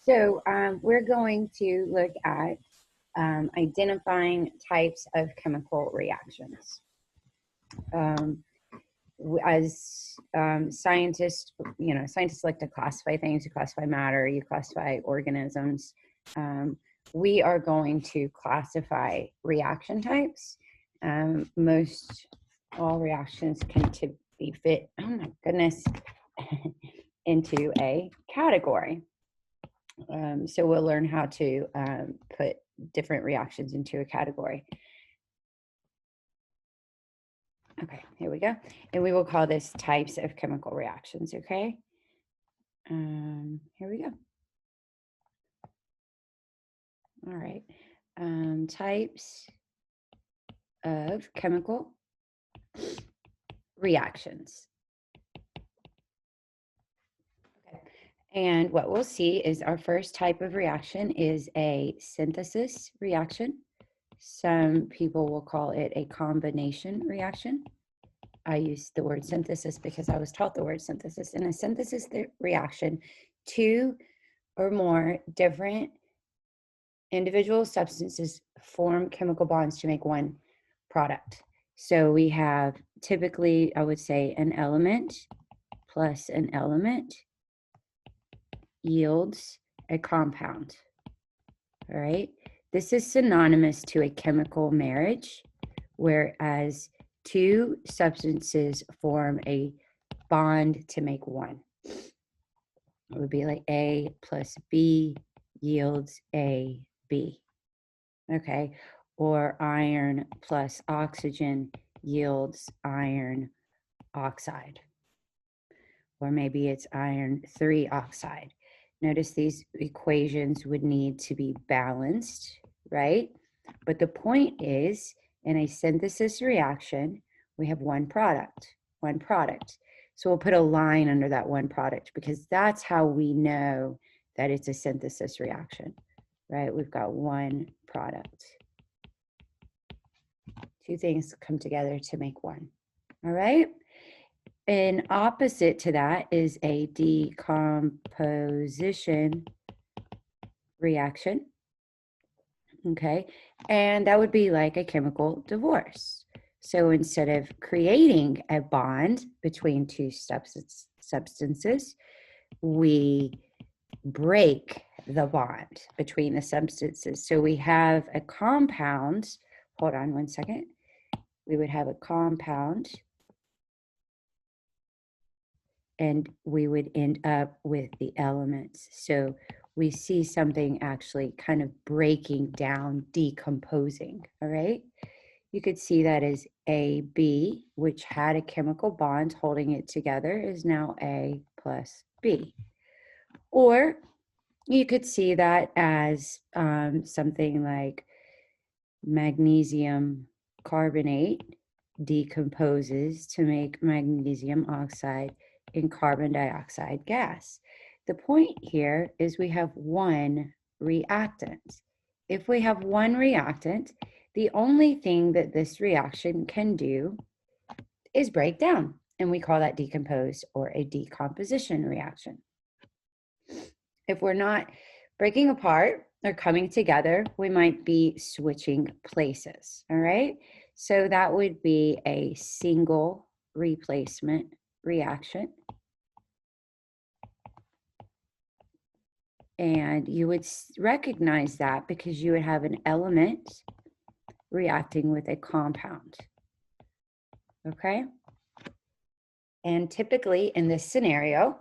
So we're going to look at identifying types of chemical reactions. As scientists, scientists like to classify things. You classify matter, you classify organisms. We are going to classify reaction types. Most all reactions can be fit, oh my goodness, into a category. So we'll learn how to put different reactions into a category. Okay, here we go. And we will call this types of chemical reactions, okay? Here we go. All right. Types of chemical reactions. Okay. And what we'll see is our first type of reaction is a synthesis reaction. Some people will call it a combination reaction. I use the word synthesis because I was taught the word synthesis. In a synthesis reaction, two or more different individual substances form chemical bonds to make one product. So we have typically, I would say, an element plus an element yields a compound. All right. This is synonymous to a chemical marriage, whereas two substances form a bond to make one. It would be like A plus B yields AB. Okay. Or iron plus oxygen yields iron oxide. Or maybe it's iron 3 oxide. Notice these equations would need to be balanced, right? But the point is, in a synthesis reaction, we have one product. So we'll put a line under that one product because that's how we know that it's a synthesis reaction, right? We've got one product. Two things come together to make one, all right? An opposite to that is a decomposition reaction, okay? And that would be like a chemical divorce. So instead of creating a bond between two substances, we break the bond between the substances. So we have a compound, hold on one second. We would have a compound and we would end up with the elements. So we see something actually kind of breaking down, decomposing, all right? You could see that as AB, which had a chemical bond holding it together, is now A plus B. Or you could see that as something like magnesium carbonate decomposes to make magnesium oxide in carbon dioxide gas. The point here is we have one reactant. If we have one reactant, the only thing that this reaction can do is break down, and we call that decompose or a decomposition reaction. If we're not breaking apart or coming together, we might be switching places, all right? So that would be a single replacement reaction. And you would recognize that because you would have an element reacting with a compound, okay? And typically in this scenario,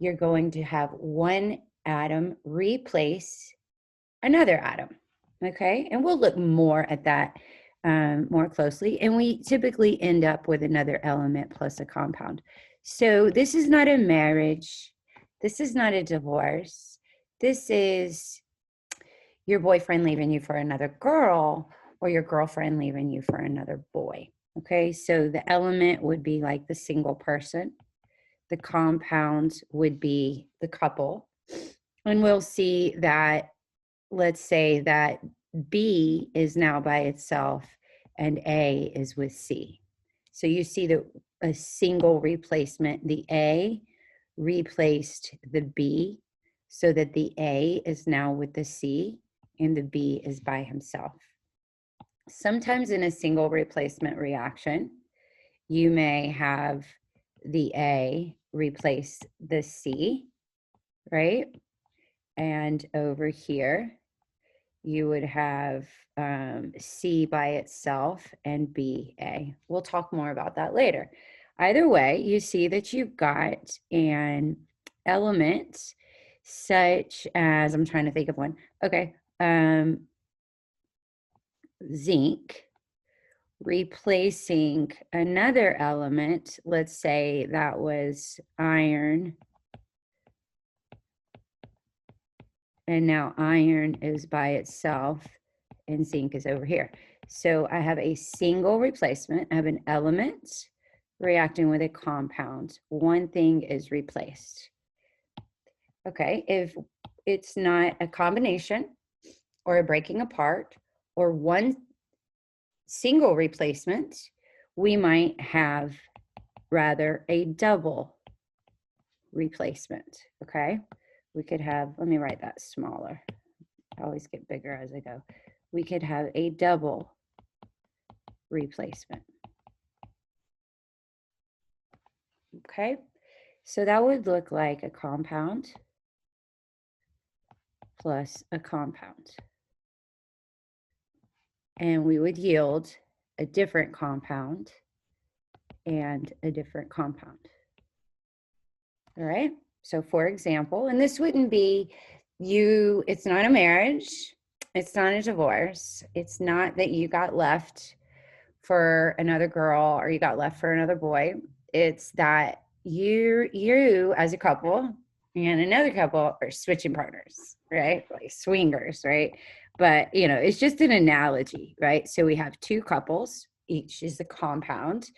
you're going to have one atom replace another atom, okay? And we'll look more at that more closely. And we typically end up with another element plus a compound. So this is not a marriage. This is not a divorce. This is your boyfriend leaving you for another girl or your girlfriend leaving you for another boy, okay? So the element would be like the single person. The compound would be the couple. And we'll see that, let's say that B is now by itself and A is with C. So you see that a single replacement, the A replaced the B. so that the A is now with the C and the B is by himself. Sometimes in a single replacement reaction, you may have the A replace the C, right? And over here, you would have C by itself and B, A. We'll talk more about that later. Either way, you see that you've got an element such as, I'm trying to think of one. Okay, zinc replacing another element. Let's say that was iron. And now iron is by itself and zinc is over here. So I have a single replacement. I have an element reacting with a compound. One thing is replaced. Okay, if it's not a combination or a breaking apart or one single replacement, we might have rather a double replacement, okay? We could have, let me write that smaller. I always get bigger as I go. We could have a double replacement. Okay, so that would look like a compound plus a compound. And we would yield a different compound and a different compound. All right, so for example, and this wouldn't be you, it's not a marriage, it's not a divorce, it's not that you got left for another girl or you got left for another boy. It's that you as a couple and another couple are switching partners, right? Like swingers, right? But you know, it's just an analogy, right? So we have two couples, each is a compound,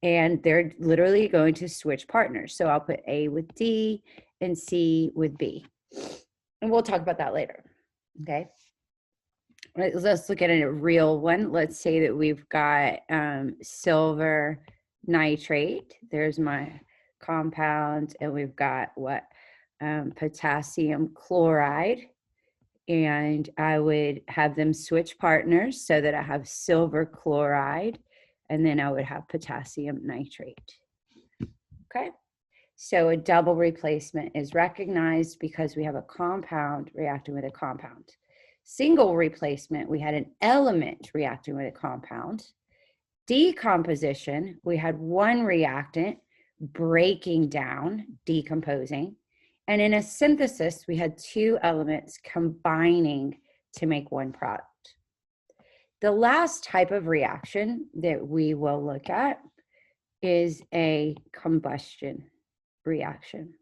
and they're literally going to switch partners. So I'll put A with D and C with B. And we'll talk about that later, okay? Let's look at a real one. Let's say that we've got silver nitrate. There's my compound, and we've got what? Potassium chloride. And I would have them switch partners so that I have silver chloride, and then I would have potassium nitrate. Okay, so a double replacement is recognized because we have a compound reacting with a compound. Single replacement, we had an element reacting with a compound. Decomposition, we had one reactant breaking down, decomposing. And in a synthesis, we had two elements combining to make one product. The last type of reaction that we will look at is a combustion reaction.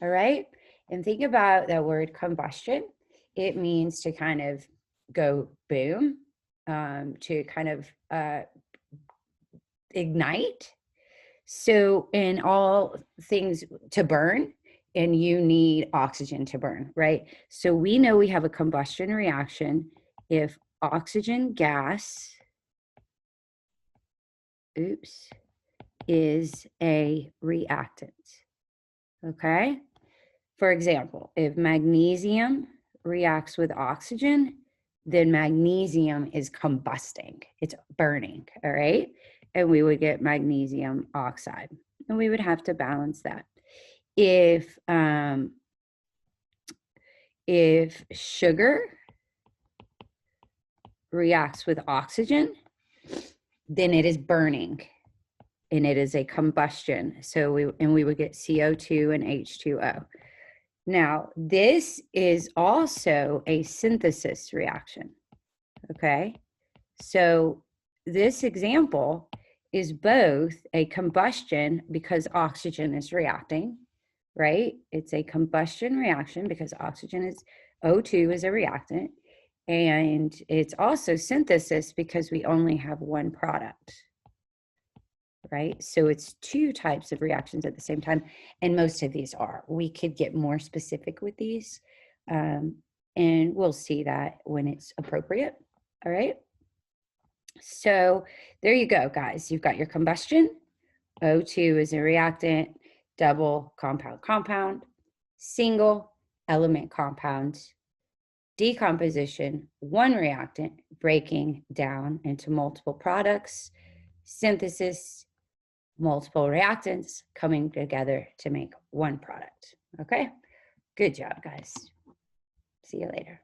All right, and think about that word combustion. It means to kind of go boom, to kind of ignite. So in all things to burn, and you need oxygen to burn, right? So we know we have a combustion reaction if oxygen gas, is a reactant, okay? For example, if magnesium reacts with oxygen, then magnesium is combusting, it's burning, all right? And we would get magnesium oxide, and we would have to balance that. If sugar reacts with oxygen, then it is burning, and it is a combustion. So we would get CO2 and H2O. Now, this is also a synthesis reaction, okay? So this example is both a combustion because oxygen is reacting, right? It's a combustion reaction because oxygen is, O2 is a reactant, and it's also synthesis because we only have one product, right? So it's two types of reactions at the same time, and most of these are. We could get more specific with these, and we'll see that when it's appropriate, all right? So there you go, guys. You've got your combustion. O2 is a reactant, double compound. single element compound, decomposition, one reactant breaking down into multiple products, synthesis, multiple reactants coming together to make one product. Okay, good job, guys. See you later.